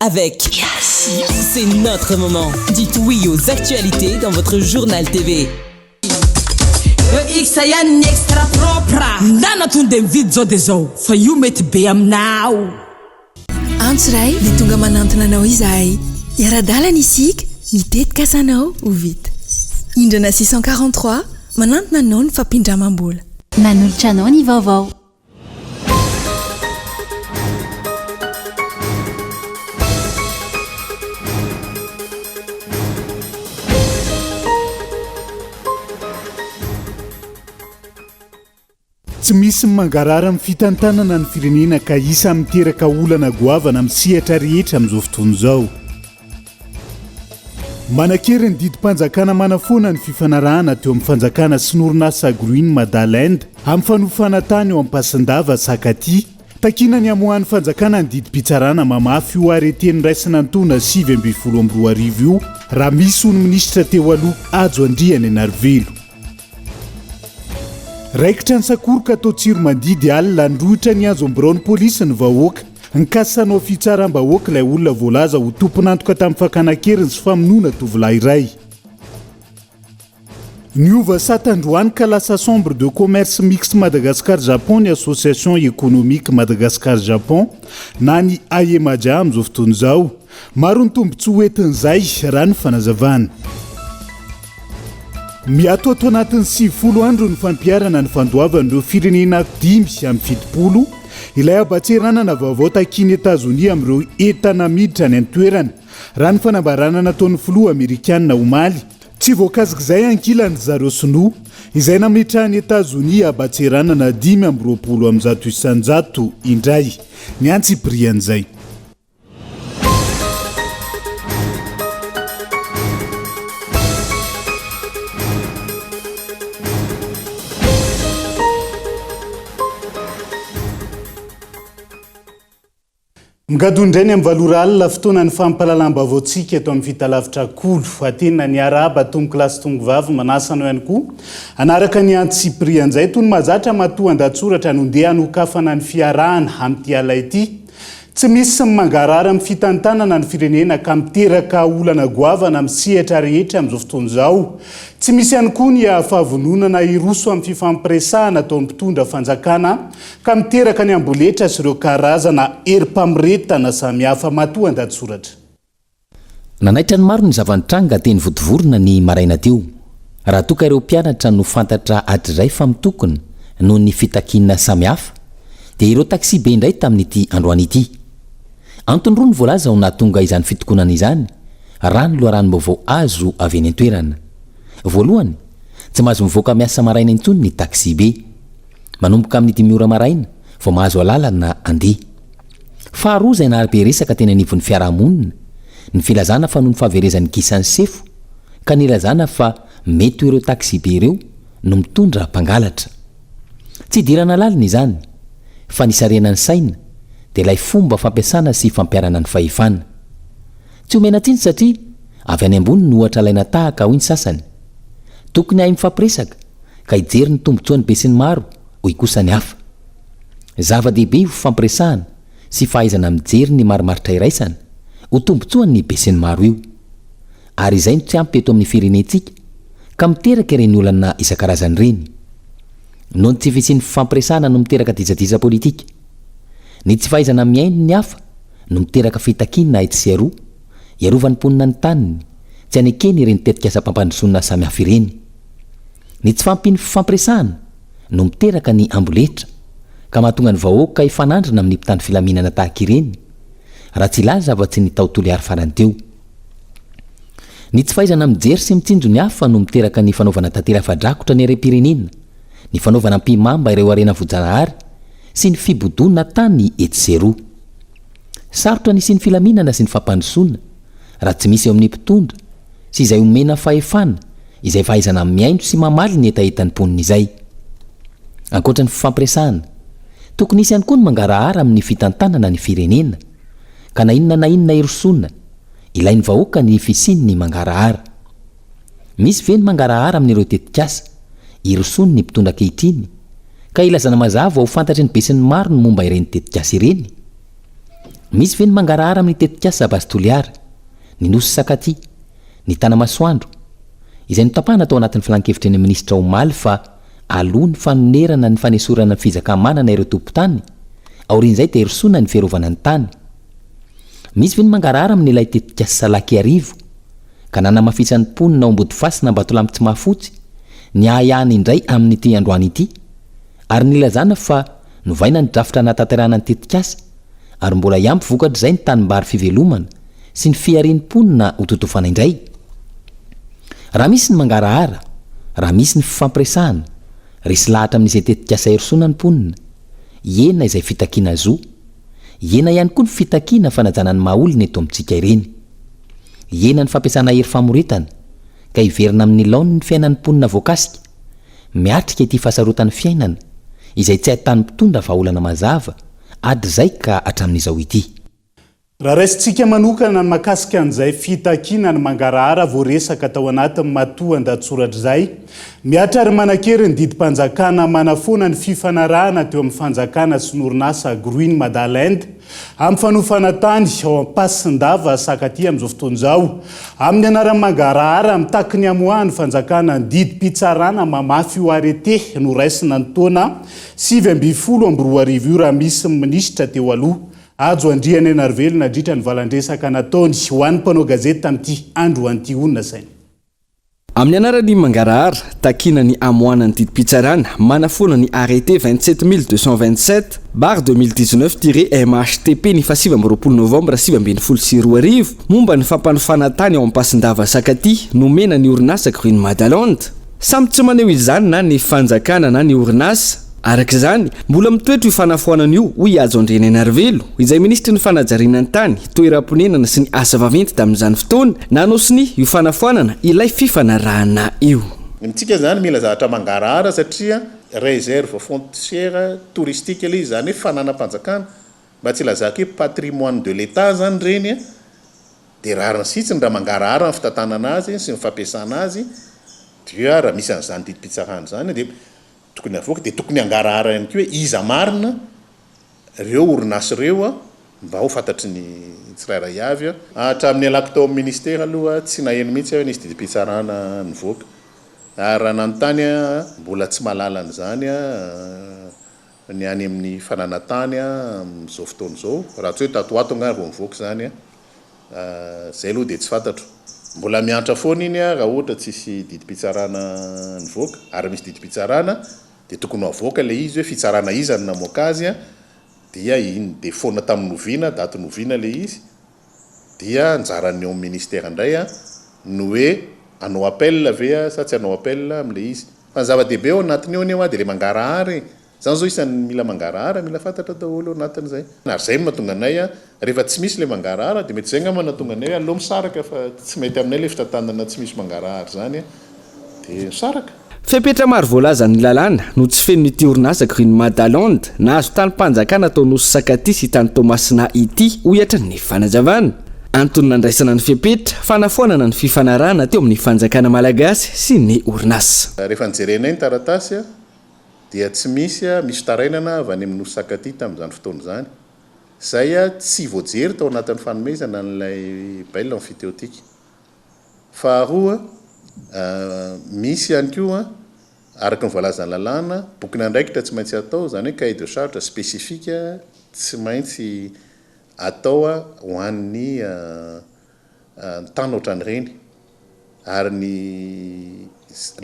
avec Yes. C'est notre moment. Dites oui aux actualités dans votre journal TV. Isa ihany ny extra propre ndana tonga de mividy zao de zao fa io mety be aminao antsiray de tonga manantona anao izahay iara-dalana isika mitetika asanao ho vita indrana 643 manantona anao ny fampindramam-bola manolotra anao ny vaovao tsy misy mangarara amin'ny fitantanana ny firenena ka isa miteraka olana goavana misihatra rehetra amin'izao fotoana izao. Manan-kery ny didim-panjakana manafoana ny fifanarahana teo amin'ny fanjakana sy n'orinasa Agroiny Madalenda amin'ny fanofana tany eo Ampasindava Sakaty. Takina ny amohan'ny fanjakana ny didim-pitsarana mamafy io arete niraisina antona 7-12 io raha misy ho ny minisitra teo aloha Ajo Andriana Narvelo. Raikitra ny sakoroka atao tsiro mandidy alina androhitra ny azo ambiraon'ny polisy ny vahoaka nikasanao fitsaram-bahoaka ilay olona voalaza ho tomponantoka tamin'ny fakana-keriny sy famonoana tovolahy iray. Niova Satandroany ka lasa chambre de commerce mixte Madagascar-Japon ny association économique Madagascar-Japon na ny AEMADJA amin'izao fotoana izao. Maro ny tombontsy hoentin'izay raha ny fanazavana. Miatoato anatin'ny 70 andro ny fampiarana ny fandoavan'ireo firenena 5 amin'ny fitopolo ilay abatseranana vaovao takiny Etazonia amin'ireo entana miditra ny antoerana raha ny fanambarana nataon'ny filoha Amerikanina omaly. Tsy voakazika izay ankilany zareo sinoa izay nametrahany Etazonia abatseranana 520 isanjato indray ny antsiprian'izay. Mgadondrainy amin'ny valoralina fotoana ny fampalalam-baovaontsika eto amin'ny fitalavitra kolo atena ny araba tomboky lasy tongo vavy manasana ihany koa anaraka ny antsiprian'izay toy ny mahazatra matoa andatsoratra nondeha hanokafana ny fiarahana amin'ity ala ity. Tsy misy mangarara amin'ny fitantanana ny firenena ka miteraka olana goavana misihatra rehetra amin'izao fotoana izao. Tsy misy ihany koa ny fahavononana iroso amin'ny fifampiresahana ataon'ny mpitondra fanjakana ka miteraka ny amboletra sy ireo karazana erim-pamiretana samihafa matoa andatsoratra. Nanaitra ny maro ny zavanitranga teny votovorona ny maraina teo. Raha toka ireo mpianatra no fantatra hatrizay fa mitokona noho ny fitakiana samihafa dia ireo taksi be indray tamin'ity androany ity. Antony roa ny voalaza ho nahatonga izany fitokonana izany raha ny loharanom-baovao azo avy eny an-toerana. Voalohany, tsy mahazo mivoaka miasa maraina intsony ny taksi be. Manomboka amin'ny 10 ora maraina vao mahazo alalana andeha. Faharoa izay nahabe resaka teny anivon'ny fiarahamonina ny filazana fa noho ny fahaverezan'ny kisan'ny sefo ka nilazana fa mety ireo taksi be ireo no mitondra mpangalatra. Tsy dirana lalina izany fa nisarena ny saina dia ilay fomba fampiasana sy fampiarana ny fahefana. Tsy omena tsiny satria avy any ambony no ohatra laina tahaka hoy ny sasany. Tokony ahy mifampiresaka ka hijery ny tombotsoany be sy ny maro hoy kosa ny hafa. Zava-dehibe io fampiresahana sy fahaizana mijery ny marimaritra iraisana ho tombotsoany ny be sy ny maro io. Ary izay no tsy ampy eto amin'ny firenentsika ka miteraka ireny olana isan-karazany ireny. Noho ny tsy fisian'ny fampiresahana no miteraka dizadiza politika. Ny tsy fahaizana miaino ny hafa no miteraka fitakiana etsy sy aroa iarovany mponina ny taniny tsy anekeny ireny tetika asa-pampandrosoana samihafa ireny. Ny tsy fampiny fampiresahana no miteraka ny amboletra ka mahatonga ny vahoaka ifanandrana amin'ny mpitandro filaminana tahaka ireny raha tsy ilaza afa-tsy ny taotolo ary farany teo. Ny tsy fahaizana mijery sy mitsinjo ny hafa no miteraka ny fanaovana tantera-fadrakotra ny arem-pirenena, ny fanaovana mpimamba ireo arena vojanahary sy ny fibodona tany etsy sy aroa. Sarotra ny sy ny filaminana sy ny fampandrosoana raha tsy misy eo amin'ny mpitondra sy izay omena fahefana izay fahaizana miaino sy mamaly ny etaetan'ny mponina izay. Ankoatra ny fampiresahana, tokony isy ihany koa ny mangarahara amin'ny fitantanana ny firenena ka na inona irosona ilainy vahoaka ny fisiny ny mangarahara. Misy ve ny mangarahara amin'ireo tetikasa irosony ny mpitondra ankehitriny ka ilazana mazava ho fantatry ny be sy ny maro ny momba ireny tetikasa ireny. misy ve ny mangarahara amin'ny tetikasa Bastoliara, ny Nosy Sakaty, ny Tanamasoandro, izay notapahana tao anatin'ny filan-kevitry ny ministra Omaly fa aloha ny fanonerana ny fanesorana ny fizakamanana ireo tompon-tany, aorian'izay dia herisona ny fiarovana ny tany. Misy ve ny mangarahara amin'ny ilay tetikasa Salaky Arivo, ka nanamafisany mponina ao Ambodifasy na Batolampy tsy mahafotsy, ny ahihany indray amin'ity androany ity, ary nilazana fa novaina ny drafitra natanterahana ny tetikasa, ary mbola iampy vokatra izay ny tanimbary fivelomana sy ny fiarian'ny mponina ho totofana indray. Raha misy ny mangarahara, raha misy ny fifampiresahana, resy lahatra amin'izay tetikasa herisona ny mponina, iena izay fitakiana zo, iena ihany koa ny fitakiana fanajana ny mahaolona eto amintsika ireny. Iena ny fampiasana hery famoretana, ka iverina amin'ny laony ny fiainan'ny mponina voakasika, miatrika ity fahasarotan'ny fiainana, izay tsy ahitany mpitondra vahaolana mazava, ady izay ka hatramin'izao ity. Raha raisintsika manokana makasika an'izay fitakiana ny mangarahara voaresaka tao anatin'ny matoan-datsoratra izay, miatra ary manan-kery ny didim-panjakana manafoana ny fifanarahana teo amin'ny fanjakana sy ny orinasa Agroiny Madalende amin'ny fanofana tany ao Ampasindava Sakaty amin'izao fotoan'izao. Amin'ny anaran'ny mangarahara mitaky ny amoahany fanjakana ny didim-pitsarana mamafy ho arete no raisina ny taona 2024 raha misy minisitra teo aloha. Ajo andriany Anarvelona dritra ny valandresaka nataony ho an'ny mpanao gazety tamin'ity andro anty onona sainy. Amin'ny anarany mangarahara, takina ny amoahana ny didim-pitsarana manafoana ny arrêté 27227 /2019-MHTP ny fa 7 novambra 2024 momba ny fampanofana tany ao Ampasindava Sakaty nomena ny orinasa Agroiny Madalende. Samy tsy maneho izany na ny fanjakana na ny orinasa. Araka izany, mbola mitoetra io fanafoanana io hoy Ajo Andriany Anarvelo, izay ministry ny fanajariana ny tany, toeram-ponenana sy ny asa vaventy tamin'izany fotoana, nanosiny io fanafoanana ilay fifanarahana io. Mitsika zany mila zavatra mangarahara satria réserve foncière touristique ilay zany hoe fananam-panjakana mba tsy lazaka hoe patrimoine de l'État zany reny, dia rarina sitsiny raha mangarahara ny fitantanana azy sy ny fampiasana azy, dia raha misy an'izany didim-pitsarana zany dia tokony avoaka dia tokony angarahara ihany koa hoe iza marina reo orinasa reo mba ho fantatry ny tsirairay avy hatramin'ny alako tao amin'ny ministera aloha tsy naheno mihitsy hoe nisy didim-pitsarana nivoaka. Ary raha nanontany mbola tsy mahalala an'izany ny any amin'ny fananantany amin'izao fotoan'izao, raha tsy hoe tatoato angary vao mivoaka zany zay aloha dia tsy fantatro. Mbola miantra foana iny raha ohatra tsisy didim-pitsarana nivoaka, ary misy didim-pitsarana dia tokony avoaka ilay izy hoe fitsarana iza ny namoaka azy dia iny dia foana tamin'ny noviana, daty noviana ilay izy, dia anjarany eo amin'ny ministère indray no hoe anao appel ve sa tsy anao appel amin'ilay izy. Fa ny zava-dehibe ao anatiny eo dia ilay mangarahara zany zao isan'ny mila mangarahara, mila fantatra daholo eo anatin'izay. Ary zay no mahatonga anay rehefa tsy misy ilay mangarahara dia mety zay ngamba nahatonga anay aloha misaraka, fa tsy mety aminay ilay fitantanana tsy misy mangarahara zany dia misaraka. Fepetra maro voalaza ny lalàna no tsy feno ity orinasa Agroiny Madalende nahazo tany-panjakana tao Nosy Sakaty sy tany Tomasina ity ohatra ny fanazavana. Antony nandraisana ny fepetra fanafoanana ny fifanarahana teo amin'ny fanjakana malagasy sy ny orinasa. Rehefa nijerenay ny taratasy dia tsy misy tarainana avy any amin'ny Nosy Sakaty tamin'izany fotoana izany. Zay tsy voajery tao anatin'ny fanomezana n'ilay baile amfiteotika. Faharoa, misy ihany koa araka ny voalazana lalàna boky nandraikitra tsy maintsy atao, zany hoe cahier de charge spécifique tsy maintsy atao ho an'ny tany ohatran'ireny. Ary ny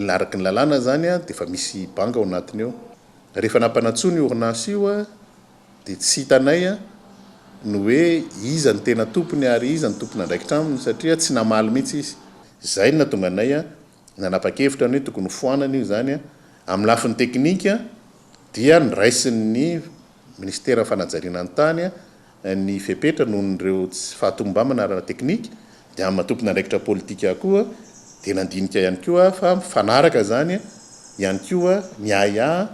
araka ny lalàna zany dia efa misy banga ao anatiny eo. Rehefa nampanantsoa ny orinasa io dia tsy hitanay no hoe iza ny tena tompony ary iza ny tompony andraikitra aminy, satria tsy namaly mihitsy izy. Zay no nahatonga anay nanapa-kevitra ny hoe tokony foanana io zany amin'ny lafiny teknika dia niraisin'ny ministera fanajariana ny tany ny fepetra noho nireo tsy fahatombamana ara-teknika dia amin'ny tompony andraikitra politika koa dia nandinika ihany koa fa fanaraka zany ihany koa ny aya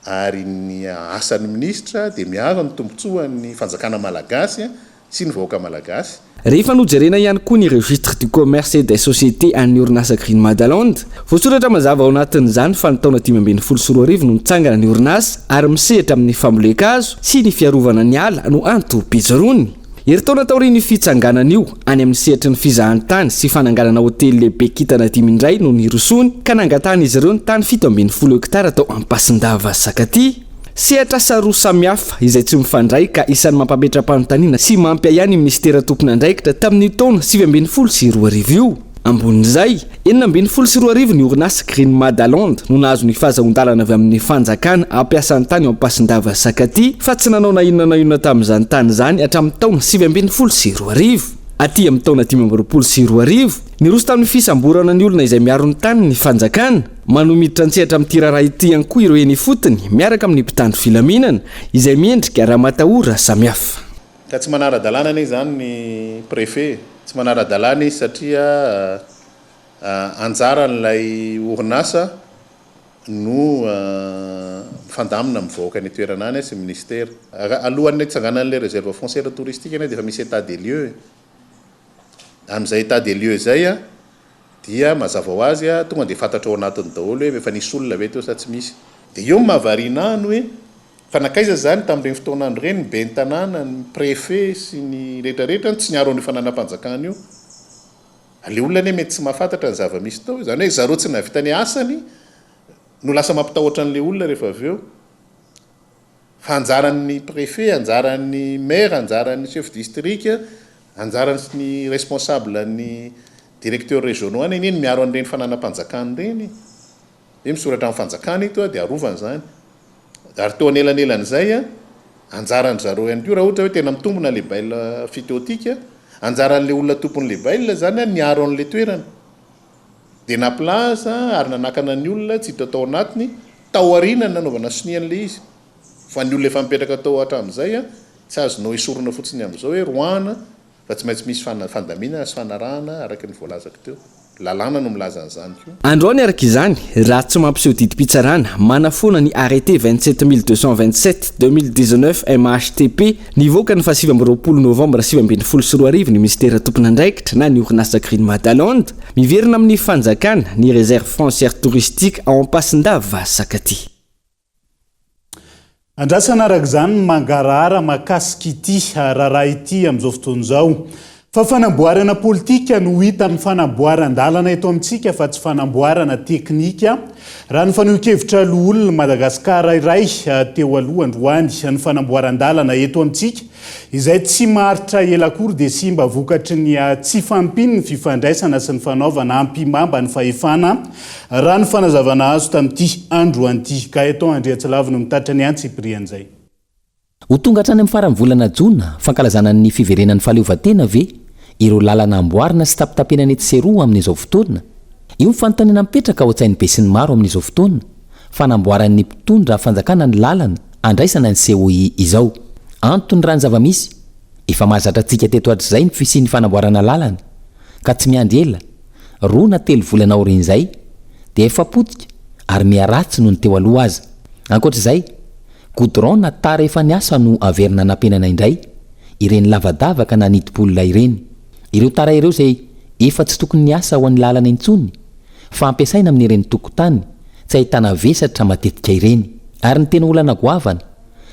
ary ny asan'ny ministra dia miaro ny tombontsoan'ny fanjakana malagasy sy ny vahoaka malagasy. Rehefa nojerena ihany koa ny registre du commerce et des sociétés an'ny orinasa Agroiny Madalende, voasoratra mazava ao anatin'izany fa ny taona 2024 no nitsangana ny orinasa ary misehatra amin'ny famboleka-hazo sy ny fiarovana ny ala no antom-pijoroany. Eritao natao reny fitsanganana io any amin'ny sehatry ny fizahantany sy fananganana hôtely lehibe kitana 10 indray no nirosony ka nangatahana izy ireo ny tany 7.10 hektara tao Ampasindava Sakaty. Sehatra asa roa samihafa izay tsy mifandray ka isan'ny mampametra-panontaniana sy mampiayany ministera tompon'andraikitra tamin'ny taona 2012 io. Ambon'izay 2012 ny orinasa Green Madalonde no nahazo ny fahazahon-dalana avy amin'ny fanjakana ampiasany tany ao Ampasindava Sakaty fa tsy nanao na inona tamin'izany tany zany hatramin'ny taona 2012. Aty amin'ny taona 2012 niroso tamin'ny fisamborana ny olona izay miaro ny tany ny fanjakana manomiditra antsehatra amin'ny tiraraha ity ihany koa ireo eny fotony miaraka amin'ny mpitandro filaminana izay miendrika raha matahora samihafa. Ka tsy manara-dalàna anie zany ny préfet, tsy manara-dalàna izy satria anjaran'ilay orinasa no fandamina mivoaka ny toerana any sy ministère. Alohan'ny tsanganan'ilay réserve foncière touristique any dia efa misy état des lieux. Amin'izay état des lieux zay dia mazava ho azy tonga dia fantatra ao anatiny daholo hoe efa nisy olona ve teo sa tsy misy. Dia eo mahavariana any hoe fanakaiza zany tamin'ireny fotoanandro ireny ny ben'ny tanàna, ny préfet sy ny rehetrarehetra tsy niaro ny fananam-panjakana io. Le olona ane mety tsy mahafantatra ny zava-misy tao, zany hoe zareo tsy nahavita ny asany no lasa mampitahoatra an'le olona rehefa avy eo. Fa anjaran'ny préfet, anjaran'ny maire, anjaran'ny chef district, anjaran'ny responsable ny directeur régionaux any iny miaro an'ireny fananam-panjakana ireny. Hoe misoratra amin'ny fanjakana ito dia arovany zany. Ary teo anelan'elan'izay anjaran'ny zareo ihany koa raha ohatra hoe tena mitombona le bail phytotique, anjaran'le olona tompon'le bail zany niaro an'le toerana. Dia na place ary nanakana ny olona tsy hita tao anatiny tao aoriana nanaovana sinian'le izy. Fa ny olona efa mipetraka tao hatramin'izay tsy azonao isorona fotsiny amin'izao hoe roana fa tsy maintsy misy fandamina sy fanarahana araka ny voalazako teo. Lalàna no milaza an'izany koa. Androany araka izany raha tsy mampiseho didim-pitsarana manafona ny arrêté 27227/2019 MHTP nivoaka ny 20 novambra 2012 ny ministera tompon'andraikitra na ny orinasa Green Madalonde miverina amin'ny fanjakana ny réserve foncière touristique ao Ampasindava Sakaty. Andrasana araka izany mangarahara mahakasika ity raharaha ity amin'izao fotoana izao. Fa fanamboarana politika no hita ny fanamboaran-dalana eto amintsika fa tsy fanamboarana teknika. Raha ny faneho-kevitra olona Madagasikara iray teo aloha androany ny fanamboaran-dalana eto amintsika izay tsy maharitra ela akory dia sy mba vokatry ny tsy fampiny ny fifandraisana sy ny fanaovana ampimamba ny fahefana raha ny fanazavana azo tamin'ity androan'ity ka eto Andriatsylava no mitatra ny antsiprian'izay. Ho tonga hatrany amin'ny faran'ny volana Jona fankalazana ny fiverenan'ny fahaleovantena ve ireo lalana amboarina sy tapitapena ny Tseroa amin'izao fotoana. Io fanontaniana mipetraka ao an-tsain'ny be sy ny maro amin'izao fotoana. Fanamboaran'ny mpitondra fanjakana ny lalana andraisana ny COI izao. Antony raha ny zava-misy efa mahazatra antsika teto hatr'izay ny fisian'ny fanamboarana lalana ka tsy miandry ela 2 na 3 volana aorian'izay dia efa potika ary miaratsy noho ny teo aloha azy. Ankoatr'izay goudron na tara efa niasa no averina nampenana indray ireny lavadavaka na nidipolona ireny. Ireo tara ireo izay efa tsy tokony niasa ho an'ny lalana intsony fa ampiasaina amin'ireny tokotany tsy ahitana vesatra matetika ireny. Ary ny tena olana goavana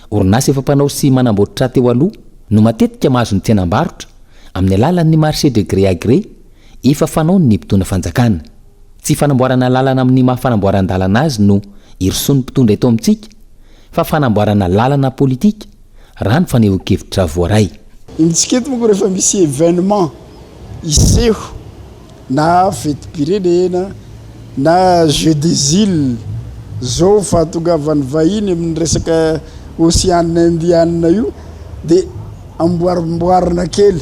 orinasa efa mpanao sy manamboatra teo aloha no matetika mahazo ny tsenam-barotra amin'ny alalan'ny marché de gré à gré efa fanaony ny mpitondra fanjakana. Tsy fanamboarana lalana amin'ny mahafanamboaran-dalana azy no irosony mpitondra eto amintsika fa fanamboarana lalana politika raha ny faneho-kevitra voaray. Intsika eto moa rehefa misy événement iseho na fety-pirenena na jeu des îles zao fa tongavan'ny vahiny amin'ny resaka océane Indiana io dia amboarimboarina kely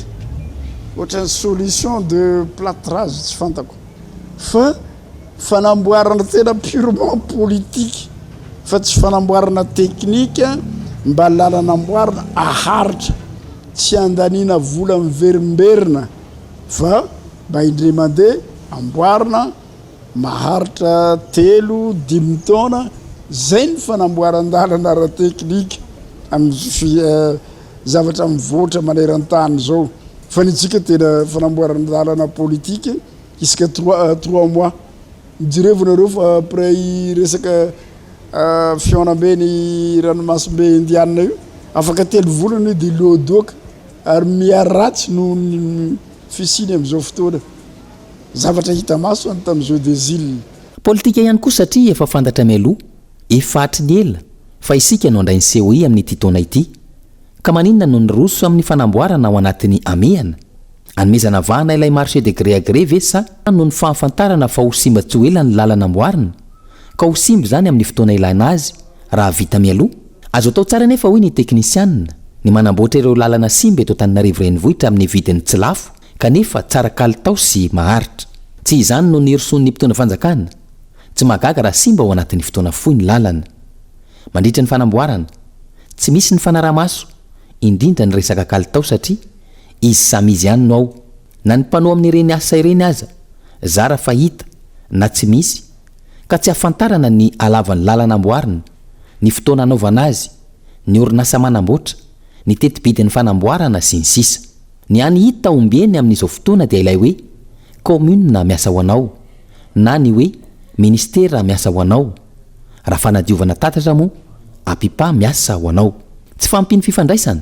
ohatran'ny solution de plâtrage tsy fantako fa fanamboarana tena purement politique fa tsy fanamboarana teknika mba lalana amboarina aharitra tsy andaniana vola miverimberina fa mba indray mandeha amboarina maharitra 3-5 taona zay ny fanamboaran-dalana ara teknika amin'ny zavatra mivoatra maneran-tany zao. Fa nitsika tena fanamboaran-dalana politika isaka 3 mois direvonareo fa après resaka fiaonambe ny ranomasimbe indiana io afaka 3 volana dia loadoaka ary miaratsy no fisiny am'izao fotoana zavatra hita maso any tamin'izao des îles politika ihany koa satria efa fantatra mialoha efa hatry ny ela fa isika no andrainy COI amin'ny ity taona ity ka maninona no nyroso amin'ny fanamboarana ao anatin'ny amehana anomezana vahana ilay marché de gré à gré ve sa no ny fahafantarana fa ho simba tsy ho ela ny lalana amboarina ka ho simba zany amin'ny fotoana ilana azy raha vita mialoha azo atao tsara nefa hoy ny teknisianina ny manamboatra ireo lalana simba eto Antananarivo renivohitra amin'ny vidiny tsy lafo kanefa tsara kalitao sy maharitra tsy izany no niroson'ny mpitondra fanjakana tsy magaga raha simba ao anatin'ny fotoana fohy ny lalana mandritra ny fanamboarana tsy misy ny fanaramaso indrindra ny resaka kalitao satria izy samy izy ihany no ao na ny mpanao amin'ireny asa ireny aza zara fahita na tsy misy ka tsy afantarana ny alavan'ny lalana amboarina ny fotoana anaovana azy ny orinasa manamboatra ny tetibidin'ny fanamboarana sy ny sisa ny any hita ombeny amin'izao fotoana dia ilay hoe commune na miasa ho anao na ny hoe ministera miasa ho anao raha fanadiovana tatatra moa apipa miasa ho anao tsy fampiny fifandraisana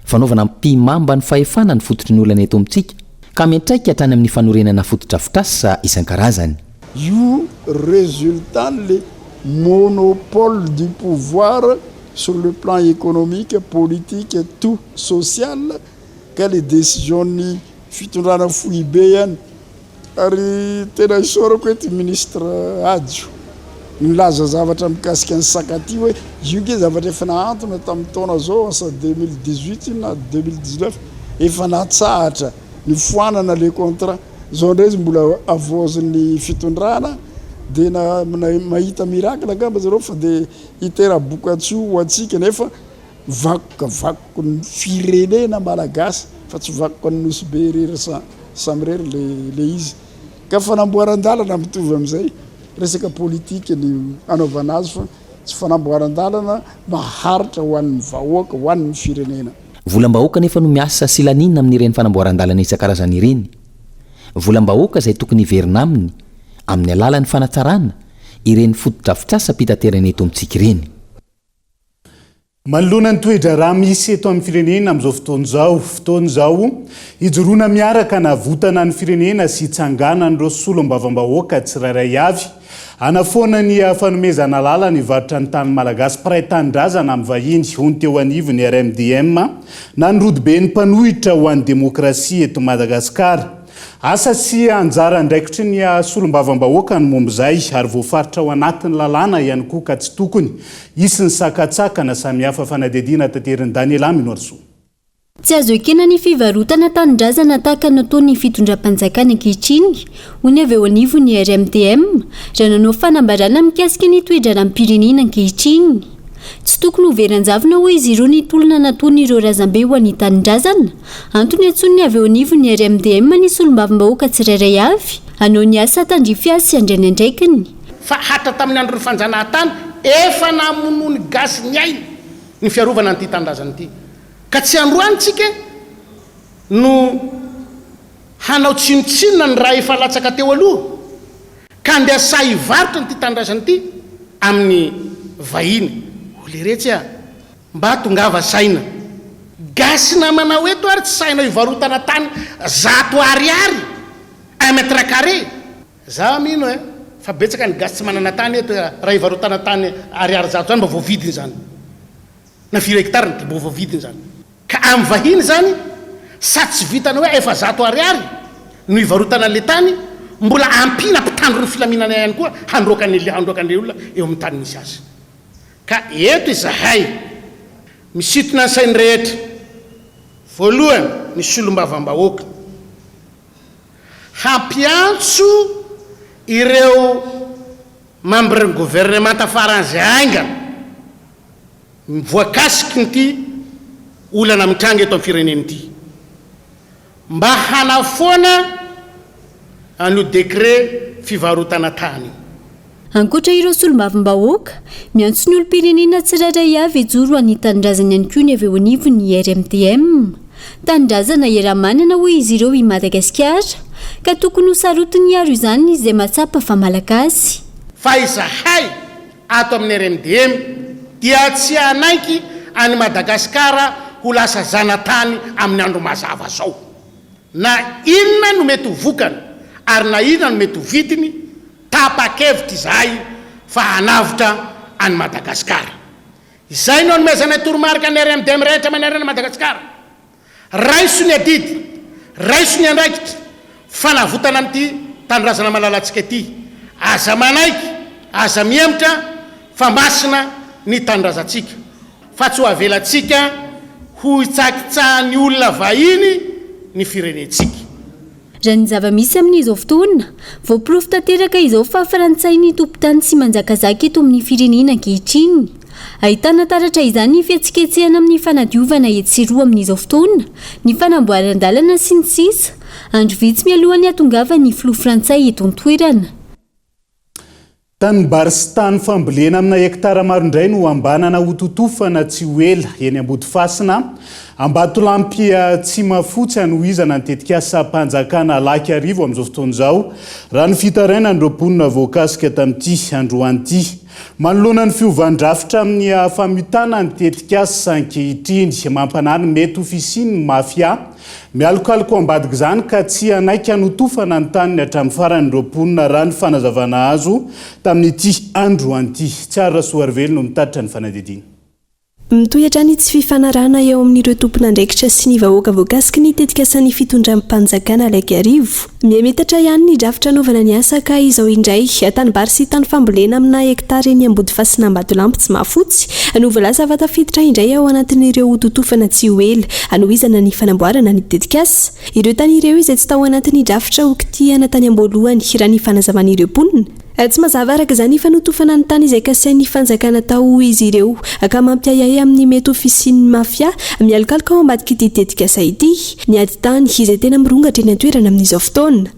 fanaovana mpimamba ny fahefana ny fototry ny olana eto amintsika ka miantraika hatrany amin'ny fanorenana fototra fitrasa isan-karazany io résultat le monopole du pouvoir sur le plan économique politique et tout social ka le décision ny fitondrana fohy be ihany ary tena isorako ety ministre Adjo nilaza zavatra mikasika ny sakaty hoe io nge zavatra efa naantona tamin'ny taona zao asa 2018 na 2019 efa natsahatra ny foanana le contrat zao ndray izy mbola avozin'ny fitondrana de na mahita miracle gamba zareo fa de itera-bokatsio ho atsika nefa vakokavakoko ny firenena malagasy fa tsy vakoko ny nosy be rery samy rery le izy ka fanamboaran-dalana mitovy am'izay resaka politique ny anaovana azy fa tsy fanamboaran-dalana maharitra ho an'ny vahoaka ho an'ny firenena volam-bahoaka nefa no miasa sy lanina amin'ireny fanamboaran-dalana isan-karazany ireny volam-bahoaka izay tokony hiverina aminy amin'ny alalan'ny fanatsarana ireny fototra fitrasa pitaterana eto amintsika ireny manoloana ny toedra raha misy eto amin'ny firenena amin'izao fotoana izao hijoroana miaraka na votana ny firenena sy hitsangana n'ireo solom-bavam-bahoaka tsirairay avy anafoana ny fanomezana lalana ny varotra ny tany malagasy praitandrazana amin'ny vahiny hony teo anivo ny RMDM na ny rodobe ny mpanohitra ho an'ny demokrasia eto Madagasikara asa sy anjara ndraikitry ny solom-bavam-bahoaka ny momba izay ary voafaritra ao anatin'ny lalàna ihany koa ka tsy tokony isy ny sakatsakana samihafa fanadidina tanteriny Daniela Minoarso tsy azo ekena ny fivarotana tanindrazana tahaka nataony fitondram-panjakana ankehitriny hony avy eo anivony RMDM raha nanao fanambarana mikasika ny toedrana amin'ny pirenena ankehitriny tsy tokony hoveran-javona hoe izy ireo ny tolona nataony ireo razambe ho an'ny tanindrazana antony antsony avy eo anivony RMDM ny solom-bavam-bahoaka tsirairay avy hanao ny asa tandrify azy sy andriany andraikiny fa hatra tamin'ny andro ny fanjanahantany efa namono ny gasy ny ainy ny fiarovana an'ity tanindrazana ity ka tsy androanytsika no hanao tsinotsinona ny raha efa latsaka teo aloha ka andeasa hivarotra nyity tanindrazana ity amin'ny vahiny le retsy mba tongava saina gasy namana eto ary tsy sainao hivarotana tany 100 ariary 1 mètre carré za mino fa betsaka ny gasy tsy manana tany eto raha hivarotana tany ariary 100 zany mba voavidiny zany na 4 hectare ny mba voavidiny zany ka amin'ny vahiny zany sa tsy vitana hoe efa 100 ariary no hivarotana le tany mbola ampina mpitandro ny filaminana ihany koa handroakan'le olona eo amin'ny tany misy azy ka eto izahay misitona ny sainy rehetra voalohany ny solom-bavam-bahoaka hampiantso ireo membre gouvernemanta faran'izay aingana voakasiky nyity olana mitranga eto amin'ny firenena ity mba hanafoana an'io décret fivarotana tany ankoatra ireo solom-bavam-bahoaka miantso ny olo-pirenena tsirairay avy ijoro any tanindrazana ihany koa ny avy eo anivony RMDM tanindrazana iaramanana hoy izy ireo i Madagasikara ka tokony ho sarotiny aro izany izay matsapa fa malagasy fa izahay ato amin'ny RMDM dia tsy anaiky any Madagasikara ho lasa zanatany amin'ny andro mazava zao. Na inona no mety ho vokany ary na inona no mety ho vitiny, tapa-kevitra izahay fa hanavitra any Madagasikara. Izay no anomezanay toromarika ny RMDM rehetra manerana Madagasikara. Raiso ny adidy, raiso ny andraikitra, fanavotana amin'ity tanindrazana malalatsika ity. Aza manaiky, aza miemitra fa masina ny tanindrazantsika. Fa tsy ho avelatsika ho hitsakitsahan'ny olona vahiny ny firenentsika. Raha ny zava-misy amin'izao fotoana, voaporofo tanteraka izao fa Frantsay tompon-tany sy manjakazaka eto amin'ny firenena ankehitriny. Ahitana taratra izany ny fihetsiketsehana amin'ny fanadiovana etsiroa amin'izao fotoana, ny fanamboaran-dalana sy ny sisa. Andro vitsy mialohany hatongava ny filoha Frantsay eto an-toerana. Tanimbary sy tany fambolena amina hektara maro indray no ambanana hototofana tsy ho ela eny Ambodifasina, Ambatolampy Tsimafotsy anohizana ny tetikasa-panjakana Lakiarivo amin'izao fotoana izao, raha ny fitaraina ny roapolona voakasika tamin'ity androany ity. Manoloana ny fiovandrafitra amin'ny famitana ny tetikasa ankehitriny, mampanary mety ofisiany mafia, mialokaloka ambadika izany ka tsy hanaiky hanotofana ny taniny hatramin'ny farany roapolona raha ny fanazavana azo tamin'ity androany ity. Tsara Soarvely no mitatitra ny fanadidina. Mitohatra ny tsy fifanarana eo amin'ireo tompon'andraikitra sy ny vahoaka voakasika ny tetikasan'ny fitondram-panjakana Lakiarivo. Miametatra ihany ny drafitra anaovana ny asa ka izao indray tanimbary sy tany fambolena amina hektara eny Ambodifasina Ambatolampy Tsimafotsy no voalaza vatafiditra indray ao anatin'ireo hototofana tsy ho ela anohizana ny fanamboarana ny tetikasa. Ireo tany ireo izay tsy tao anatin'ny drafitra ho kitihana tany am-boalohany raha ny fanazavan'ireo mponina. Tsy mazava araka izany fanotofana ny tany izay kasain'ny fanjakana tao izy ireo ka mampiayay amin'ny mety ofisian'ny mafia mialokaloka ao ambadika ity tetikasa ity. Ny ady tany izay tena mirongatra eny an-toerana amin'izao fotoana.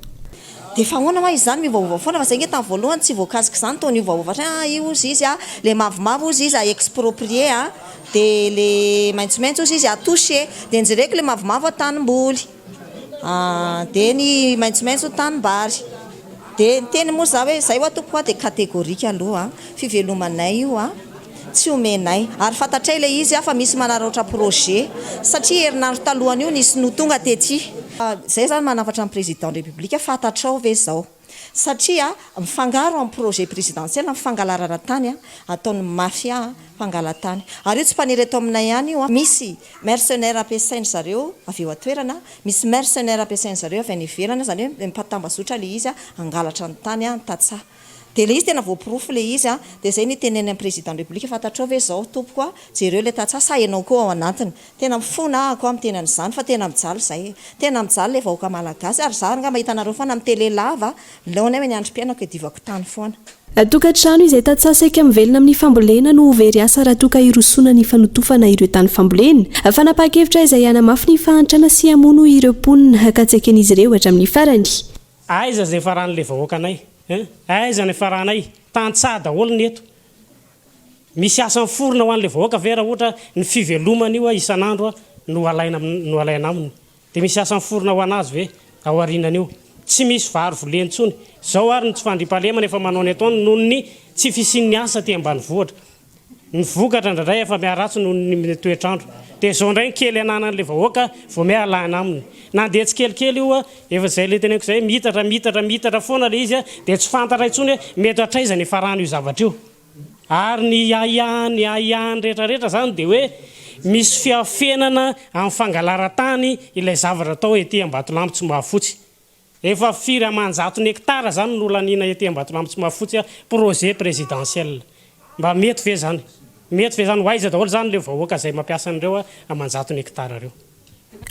Dia fa ahoana ma izany miovaova foana fa zay nge tamin'ny voalohany tsy voakasika izany tao ny ovaova io izy le mavomavo izy a exproprié dia le maitsomaitso izy atouché dia njereko le mavomavo atanim-boly dia ny maitsomaitso tanimbary. Dia teny moa za hoe zay ho atoko koa dia kategorika aloha fivelomanay io tsy omenay ary fantatray ilay izy fa misy manaratra projet satria herinandro talohany io nisy no tonga tety. Zay zany manafatra ny président de république fantatrao ve zao satria mifangaro amin'ny projet présidentiel mifangalarana tany ataon'ny mafia mpangalatany ary io tsy mpaniry eto aminay ihany io misy mercenaire ampiasainy zareo avy eo atoerana, misy mercenaire ampiasainy zareo avy any ivelany zany hoe mipatambazotra le izy angalatra ny tany tatsaha. Dia le izy tena voaporofo le izy dia zay ny teneny amin'ny président de république fantatrao ve zao tompoko jereo le tatsaha sa ianao koa ao anatiny. Tena mifona ako amin'ny tenan'izany fa tena mijaly zay, tena mijaly le vahoaka malagasy ary za nga mahita anareo foana amin'ny télé lava laonay ny androm-piainako divako tany foana. Tokantrano izay tatsasaika mivelona amin'ny fambolena no very asa raha toka irosona ny fanotofana ireo tany fambolena. Fanapakevitra izay hanamafy ny fahantrana sy hamono ireo mponina ka tsy eken'izy ireo hatramin'ny farany. Aiza zay faran'le vahoakanay? Aiza ny faranay? Tantsah daholo ny eto. Misy asa miforona ho an'le vahoaka vera ohatra ny fivelomany io isan'andro no alaina aminy. Dia misy asa miforona ho anazy ve ao arinany io. Tsy misy vary volentsony. Zao ary ny tsy fandrimpalemana efa manao ny ataony noho ny tsy fisian'ny asa ty ambanivohitra. Ny vokatra ndray efa miaratsy noho ny toetrandro. Dia zao ndray ny kely ananan'le vahoaka vao mialana aminy. Nandeha tsy kelikely io efa zay le teneko zay mitatra foana le izy dia tsy fantatra intsony hoe mety hatraiza ny farano io zavatra io. Ary ny ahihany rehetrarehetra zany dia hoe misy fiafenana amin'ny fangalara-tany ilay zavatra atao ety Ambatolampy Tsimafotsy. Efa firy amanjato ny hektara zany no lanina ety Ambatolampy Tsimafotsy projet présidentiel. Mba mety ve zany? Mety ve zany ho aiza daholo zany le vahoaka izay mampiasa an'ireo amanjato ny hektara ireo.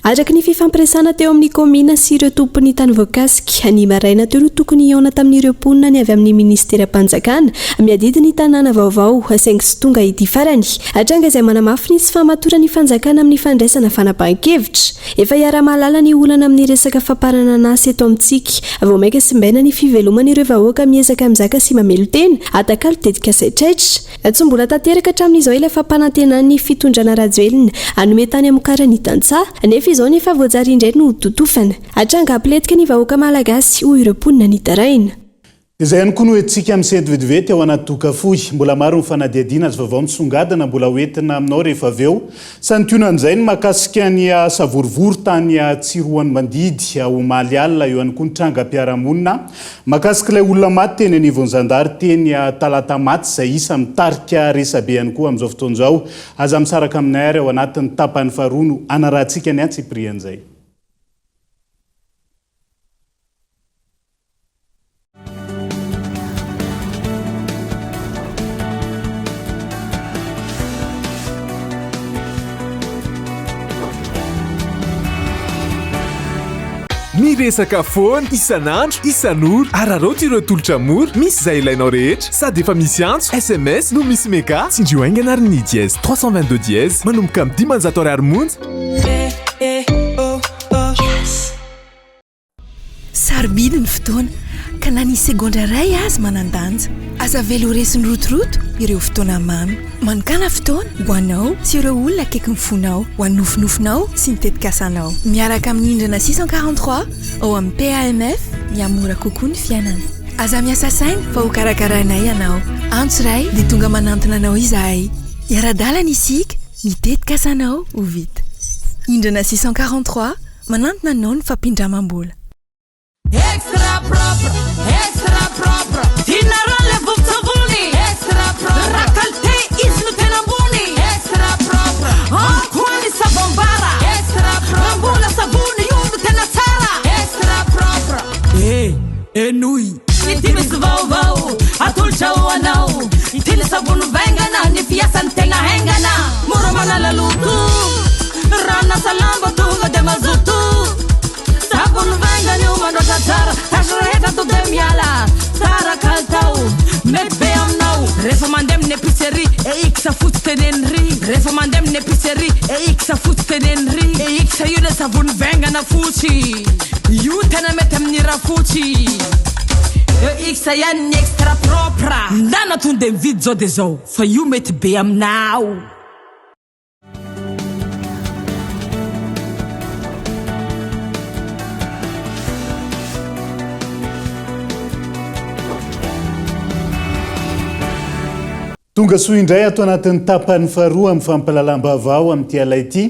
Araka ny fifampiresana teo amin'ny komina sy ireo tompony tany voakasika ny maraina teo no tokony hiaona tamin'ireo mponina ny avy amin'ny ministera-panjakana miadidy ny tanàna vaovao saingy sy tonga ity farany hatranga izay manamafy ny sy fahamatora ny fanjakana amin'ny fandraisana fanapahan-kevitra. Efa hiara-mahalala ny olana amin'ny resaka famparana an'asa eto amintsika vao maika sy mbaina ny fivelomana ireo vahoaka miezaka mizaka sy mamelo tena atakalo tetikasa itraitra. Tsy mbola tanteraka hatramin'izao ilay fampanantenan'ny fitondrana rajoelina anome tany amokarany tantsaha nefa izao nefa voajary indray no totofana hatranga ampiletika ny vahoaka malagasy hoy ireo mponina ny taraina. izay ihany koa no hoentsika misety vetivety ao anaty tokafoy mbola maro ny fanadiadiana azy vavao misongadina mbola hoentina aminao rehefa avy eo santionan'izay ny mahakasika ny savorivory tany tsiroany mandidy omaly alina eo ihany koa ny trangam-piarahamonina mahakasika ilay olona maty teny anivon'ny zandary teny talata maty izay isa mitarika resabe ihany koa amin'izao fotoan'izao aza misaraka aminay ary ao anatin'ny tapany faharoa no anarahantsika ny antsiprian'izay. Miresaka foana isan'andro isan'ora araroty ireo tolotra mora misy izay ilainao rehetra sady efa misy antso SMS no misy meka tsindrio aingana ary ny dièse 322 dièse manomboka amin'ny 10 ariary monja. Sarobidy ny fotoana ka na ny segondra ray azy manandanja aza velo resiny rotoroto ireo fotoana mamy manokana fotoana ho anao sy ireo olona akaiky ny fonao ho any nofinofinao sy ny tetikasanao miaraka amin'ny indrana 643 ao amin'ny PAMF miamora kokoa ny fiainana aza miasa saina fa ho karakarainay ianao antso ray dia tonga manantona anao izahay iara-dalana isika miteti-kasanao ho vita indrana 643 manantona anao ny fampindramam-bola. Extra propre Dinara le vovtsavony Extra propre Rakalte izy no tena ambony Extra propre Ankoany savambara Extra propre Mbola savony io no tena tsara Extra propre Enoy Ity misy vaovao atolotra ho anao Ity ny savony vaingana ny fiasany tena haingana Mora manala loto Rana salamba tonga de mazoto Savony vaingana io mandratra tsara Tasiraheta to de miala Tsara kaltao Mety be aminao Rehefa mandeha amin'ny épicerie E ikisa fotsy tenenry Rehefa mandeha amin'ny épicerie E ikisa fotsy tenenry E ikisa io le savony vaingana fotsy Io tena mety amin'ny raha fotsy E ikisa ihany ny extra propre Ndana tonga de mividy zao de zao Fa io mety be aminao Tonga soa indray ato anatin'ny tapany faharoa amin'ny fampalalam-bavao amin'ity alay ity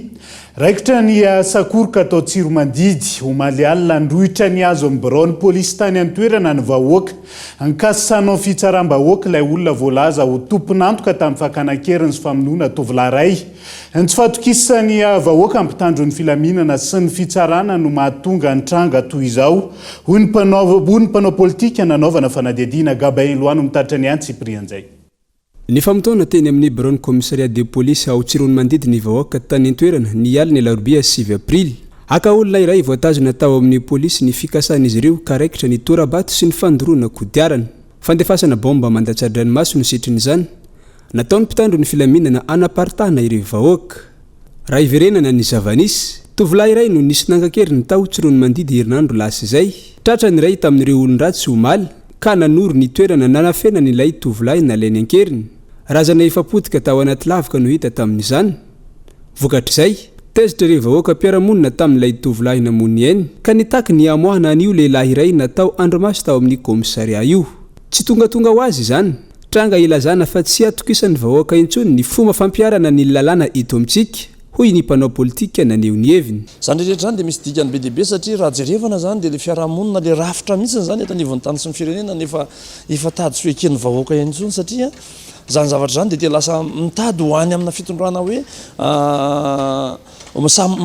raikitra ny sakoroka atao tsiro mandidy omaly alina androhitra ny azo amin'ny biraony polisy tany an-toerana ny vahoaka ankasisanao fitsaram-bahoaka ilay olona voalaza ho tomponantoka tamin'ny fakanakeriny sy famonoana tovolahy ray ny tsy fahatokisany vahoaka ampitandro ny filaminana sy ny fitsarana no mahatonga ny tranga toy izao hoy ny mpanao politika nanaovana fanadiadiana Gabain Loano mitaritra ny antsiprian'izay. Ny famotona teny amin'ny biraony commissariat de police ao tsirony mandidy ny vahoaka tany an-toerana ny alina larobia 6 aprily aka olona iray voatazona tao amin'ny polisy ny fikasan'izy ireo karaikitra ny torabato sy ny fandoroana kodiarana fandefasana bomba mandatsadranomaso ny sitrin'izany nataony mpitandro ny filaminana anapartana ireo vahoaka raha iverenana ny zavanisy tovolahy iray no nisy nangakeriny tao tsirony mandidy herinandro lasa izay tratra ny iray tamin'ireo olon-dratsy omaly ka nanoro ny toerana nanafena ny ilay tovolahy nalainy ankeriny razana efapotika tao anaty lavaka no hita tamin'izany vokatr'izay tezitra ireo vahoaka mpiaramonina tamin'ilay tovolahy namony ainy ka nitaky ny amoahana an'io lehilahy iray natao andromaso tao amin'ny komisaria io tsy tongatonga ho azy izany tranga ilazana fa tsy atokisan'ny vahoaka intsony ny fomba fampiarana ny lalàna ito amintsika hoy ny mpanao politika naneho ny heviny zany rehetra zany dia misy dikany be deaibe satria raha jerevana zany dia le fiarahamonina le rafitra mihitsiny zany eto anivon'ny tany sy ny firenena nefa efa tady soeken'ny vahoaka intsony satria zany zavatra zany dia lasa mitady ho any amina fitondrana hoe